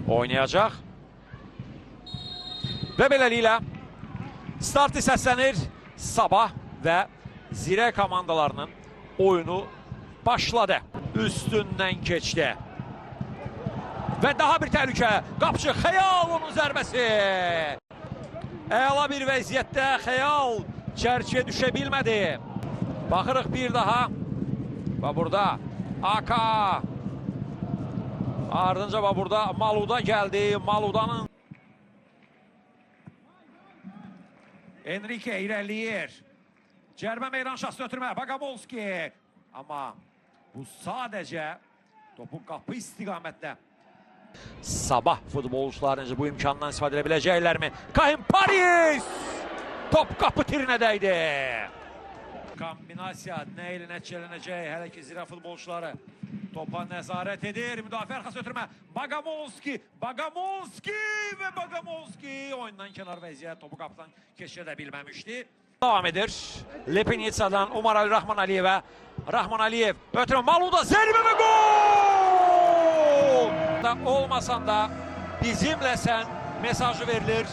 oynayacaq. Və beləliklə start səslənir. Sabah və Zirə komandalarının oyunu başladı. Üstündən keçdi. Və daha bir təhlükə. Qapıcı Xəyal onun zərbəsi. Əla bir vəziyyətdə Xəyal çərçiyə düşə bilmədi. Baxırıq bir daha. Və burada Aka. Ardınca və burada Maluda gəldi. Maludanın Enrique irəliyir. Cərbə meydan şahsı ötürmə. Baqamolski. Amma bu sadəcə topun qapı istiqamətdə. Sabah futbolçularınca bu imkandan istifadə edə biləcəklərmi? Kahim Paris! Top qapı tirinə dəydi. Kombinasiya nə ilə nəticələnəcək? Hələ ki Zirə futbolçuları topa nəzarət edir. Müdafiə arxası ötürmə. Baqamolski. Baqamolski və Baqamolski. Oyundan kənar vəziyyət. Topu qapıdan keçirə bilməmişdi. Devam edir. Lepinitsadan Umar Ali Rahman Aliyevə. Rahman Aliyev ötürmə. Maluda zərbə və gol! Olmasan da bizimlə sən mesajı verilir.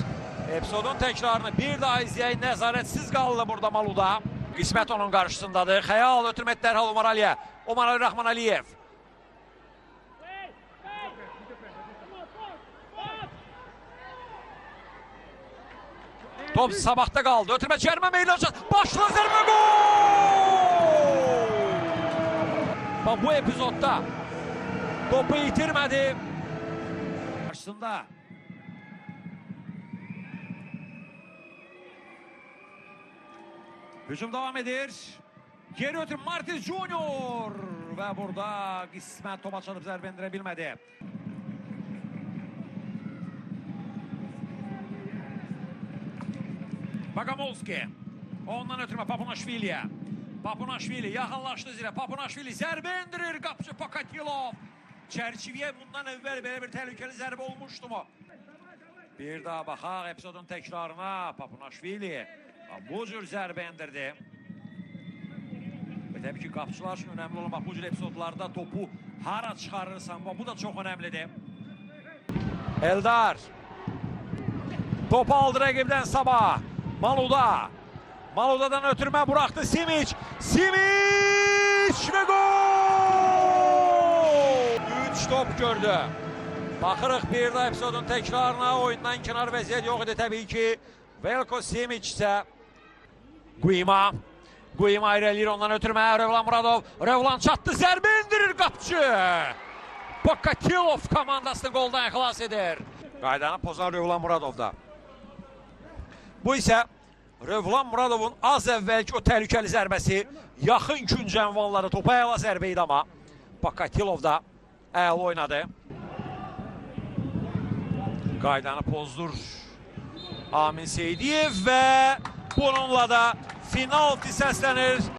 Episodun təkrarını bir daha izləyək. Nəzarətsiz qaldı burada Maluda. Qismət onun qarşısındadır. Xəyal ötürmə dərhal Umar Aliyə. Umar Ali Rahman Aliyev. Top Sabahda qaldı. Ötürmə cərimə meydançası. Başla zərbə gol! Bu epizodda topu itirmədi. Qarşısında. Hücum devam edir. Geri ötürüm Martins Junior. Və burada qismət topa çalıb zərbə endirə bilmədi. Baqamolski. Ondan ötürmə Papunaşviliyə. Papunaşvili yaxınlaşdı Zirə. Papunaşvili zərbə endirir. Qapıcı Pokatilov. Çərçivəyə bundan əvvəl belə bir təhlükəli zərbə olmuşdu mu? Bir daha baxaq epizodun təkrarına. Papunaşvili bu cür zərbə endirdi. Və təbii ki, qapıcılar üçün önəmli olan bu cür epizodlarda topu hara çıxarırsan, bu da çox önəmlidir. Eldar. Topu aldı rəqibdən Sabah. Maluda. Maluda'dan ötürmə buraxdı Simic. Simic və gol! 3 top gördü. Baxırıq bir daha epizodun təkrarına. Oyundan kənar vəziyyət yox idi təbii ki. Velko Simic isə Guima. Guima irəliyir ondan ötürmə. Rövlan Muradov. Rövlan çatdı. Zərbə endirir qapıcı. Pokatilov komandasını qoldan xilas edir. Qaydanı pozan Rövlan Muradovda. Bu isə Rövlan Muradovun az əvvəlki o təhlükəli zərbəsi. Yaxın gün cənvalları topa əla zərbə idi amma Pokatilov da əla oynadı. Qaydanı pozdur Amin Seydiyev və bununla da penalti səslənir.